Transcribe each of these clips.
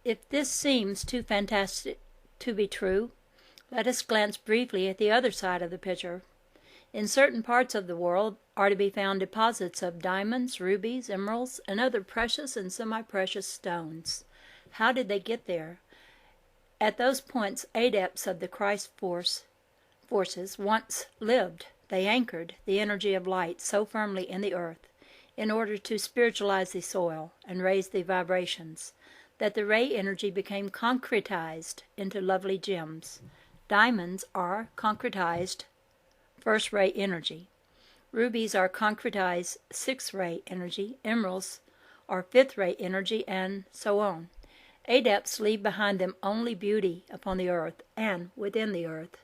If this seems too fantastic to be true, let us glance briefly at the other side of the picture. In certain parts of the world are to be found deposits of diamonds, rubies, emeralds, and other precious and semi-precious stones. How did they get there? At those points, adepts of the Christ forces once lived. They anchored the energy of light so firmly in the earth in order to spiritualize the soil and raise the vibrations that the ray energy became concretized into lovely gems. Diamonds are concretized first-ray energy. Rubies are concretized sixth-ray energy. Emeralds are fifth-ray energy, and so on. Adepts leave behind them only beauty upon the earth and within the earth.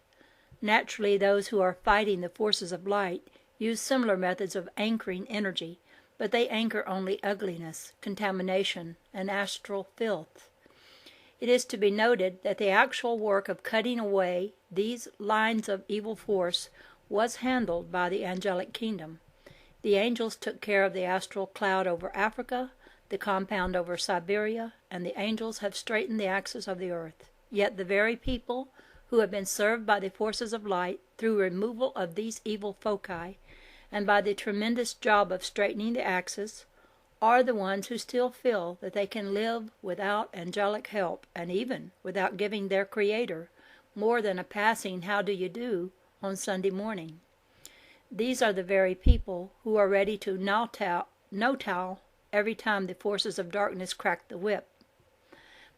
Naturally, those who are fighting the forces of light use similar methods of anchoring energy, but they anchor only ugliness, contamination, and astral filth. It is to be noted that the actual work of cutting away these lines of evil force was handled by the angelic kingdom. The angels took care of the astral cloud over Africa, the compound over Siberia, and the angels have straightened the axis of the earth. Yet the very people who have been served by the forces of light through removal of these evil foci, and by the tremendous job of straightening the axis, are the ones who still feel that they can live without angelic help, and even without giving their Creator more than a passing how do you do on Sunday morning. These are the very people who are ready to no-towel every time the forces of darkness crack the whip.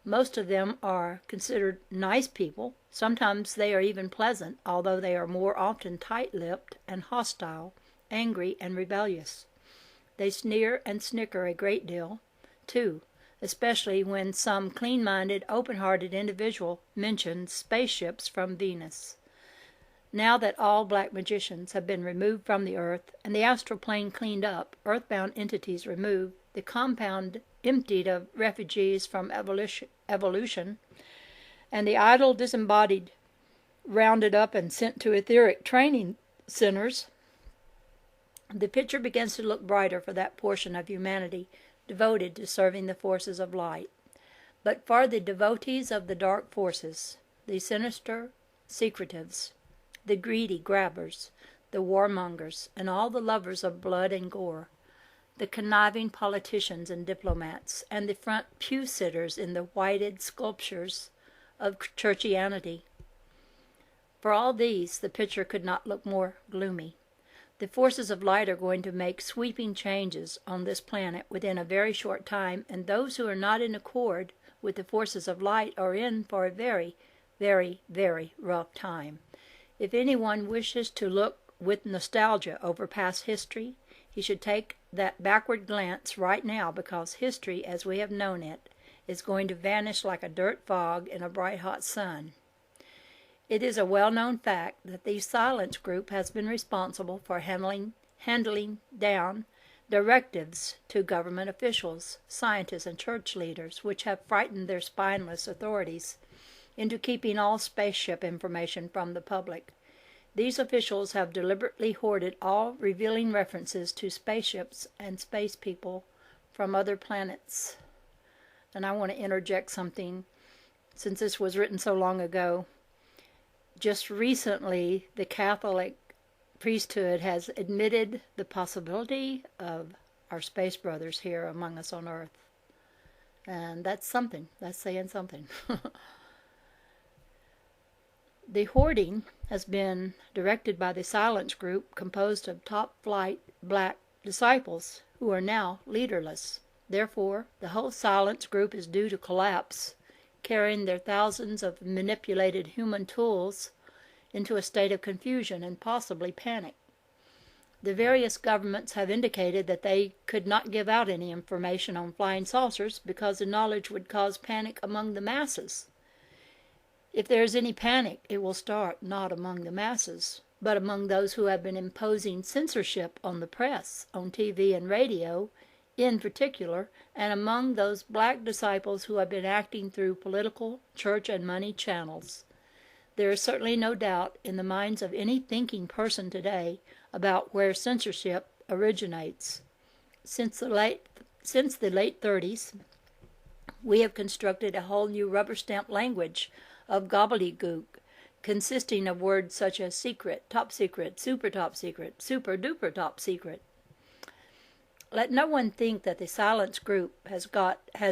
Most of them are considered nice people. Sometimes they are even pleasant, although they are more often tight-lipped and hostile, angry and rebellious. They sneer and snicker a great deal, too, especially when some clean-minded, open-hearted individual mentions spaceships from Venus. Now that all black magicians have been removed from the earth, and the astral plane cleaned up, earthbound entities removed, the compound emptied of refugees from evolution, and the idle disembodied rounded up and sent to etheric training centers, the picture begins to look brighter for that portion of humanity devoted to serving the forces of light. But for the devotees of the dark forces, the sinister secretives, the greedy grabbers, the warmongers, and all the lovers of blood and gore, the conniving politicians and diplomats, and the front pew-sitters in the whited sculptures of churchianity. For all these, the picture could not look more gloomy. The forces of light are going to make sweeping changes on this planet within a very short time, and those who are not in accord with the forces of light are in for a very, very, very rough time. If anyone wishes to look with nostalgia over past history, he should take that backward glance right now, because history as we have known it is going to vanish like a dirt fog in a bright hot sun. It is a well-known fact that the silence group has been responsible for handling down directives to government officials, scientists, and church leaders, which have frightened their spineless authorities into keeping all spaceship information from the public. These officials have deliberately hoarded all revealing references to spaceships and space people from other planets. And I want to interject something, since this was written so long ago. Just recently, the Catholic priesthood has admitted the possibility of our space brothers here among us on Earth. And that's something. That's saying something. The hoarding has been directed by the Silence Group, composed of top-flight black disciples who are now leaderless. Therefore, the whole Silence Group is due to collapse, carrying their thousands of manipulated human tools into a state of confusion and possibly panic. The various governments have indicated that they could not give out any information on flying saucers because the knowledge would cause panic among the masses. If there is any panic, it will start not among the masses, but among those who have been imposing censorship on the press, on TV and radio in particular, and among those black disciples who have been acting through political, church, and money channels. There is certainly no doubt in the minds of any thinking person today about where censorship originates. Since the late 30s, We have constructed a whole new rubber-stamp language of gobbledygook, consisting of words such as secret, top secret, super duper top secret. Let no one think that the silence group has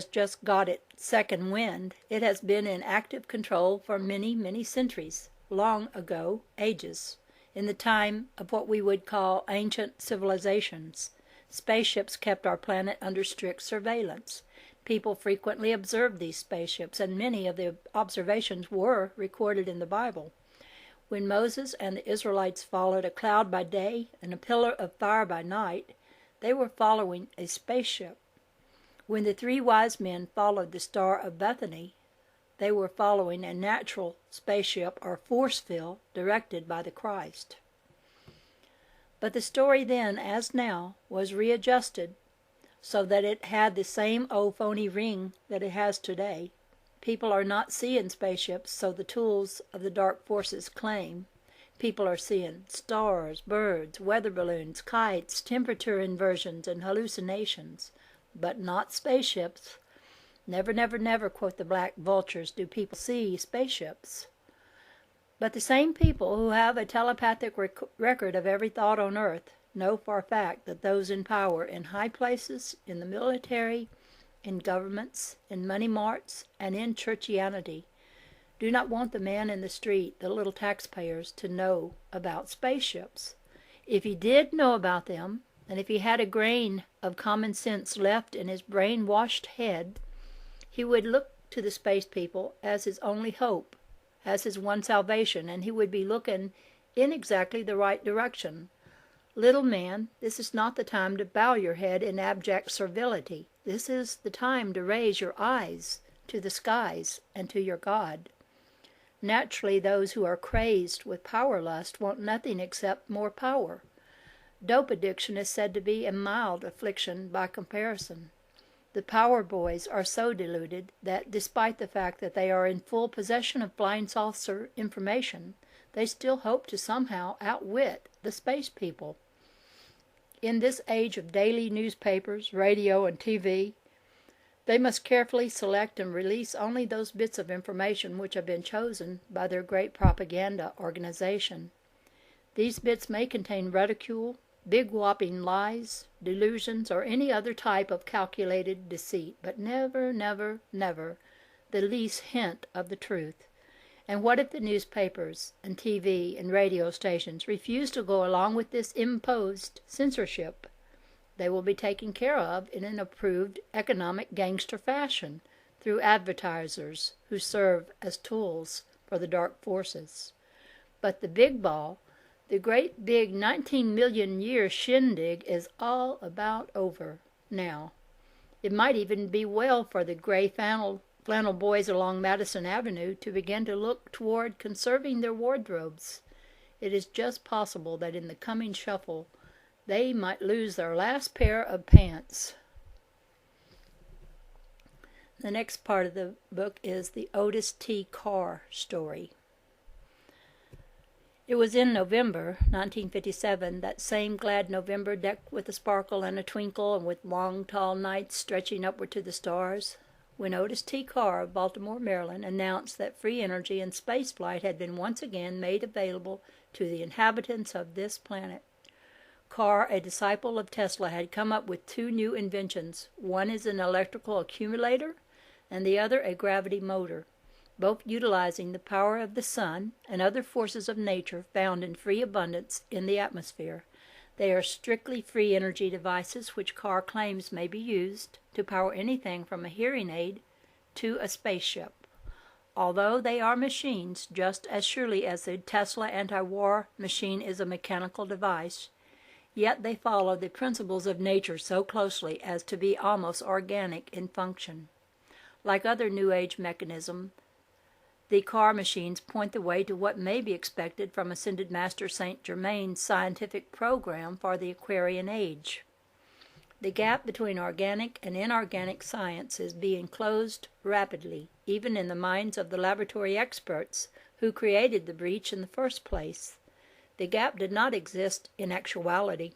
just got its second wind. It has been in active control for many, many centuries, long ago, ages, in the time of what we would call ancient civilizations. Spaceships kept our planet under strict surveillance. People frequently observed these spaceships, and many of the observations were recorded in the Bible. When Moses and the Israelites followed a cloud by day and a pillar of fire by night, they were following a spaceship. When the 3 wise men followed the Star of Bethany, they were following a natural spaceship or force field directed by the Christ. But the story then, as now, was readjusted so that it had the same old phony ring that it has today. People are not seeing spaceships, so the tools of the dark forces claim. People are seeing stars, birds, weather balloons, kites, temperature inversions, and hallucinations, but not spaceships. Never, never, never, quote the black vultures, do people see spaceships. But the same people who have a telepathic record of every thought on earth know for a fact that those in power in high places, in the military, in governments, in money marts, and in churchianity, do not want the man in the street, the little taxpayers, to know about spaceships. If he did know about them, and if he had a grain of common sense left in his brainwashed head, he would look to the space people as his only hope, as his one salvation, and he would be looking in exactly the right direction. Little man, this is not the time to bow your head in abject servility. This is the time to raise your eyes to the skies and to your God. Naturally, those who are crazed with power lust want nothing except more power. Dope addiction is said to be a mild affliction by comparison. The power boys are so deluded that, despite the fact that they are in full possession of blind saucer information, they still hope to somehow outwit the space people. In this age of daily newspapers, radio, and TV, they must carefully select and release only those bits of information which have been chosen by their great propaganda organization. These bits may contain ridicule, big whopping lies, delusions, or any other type of calculated deceit, but never, never, never the least hint of the truth. And what if the newspapers and TV and radio stations refuse to go along with this imposed censorship? They will be taken care of in an approved economic gangster fashion through advertisers who serve as tools for the dark forces. But the big ball, the great big 19 million year shindig, is all about over now. It might even be well for the gray flannel boys along Madison Avenue to begin to look toward conserving their wardrobes. It is just possible that in the coming shuffle they might lose their last pair of pants. The next part of the book is the Otis T. Carr story. It was in November 1957, that same glad November decked with a sparkle and a twinkle and with long, tall nights stretching upward to the stars, when Otis T. Carr of Baltimore, Maryland, announced that free energy and spaceflight had been once again made available to the inhabitants of this planet. Carr, a disciple of Tesla, had come up with 2 new inventions. One is an electrical accumulator, and the other a gravity motor, both utilizing the power of the sun and other forces of nature found in free abundance in the atmosphere. They are strictly free energy devices which Carr claims may be used to power anything from a hearing aid to a spaceship. Although they are machines, just as surely as the Tesla anti-war machine is a mechanical device, yet they follow the principles of nature so closely as to be almost organic in function. Like other New Age mechanism, the Carr machines point the way to what may be expected from Ascended Master Saint Germain's scientific program for the Aquarian Age. The gap between organic and inorganic science is being closed rapidly, even in the minds of the laboratory experts who created the breach in the first place. The gap did not exist in actuality.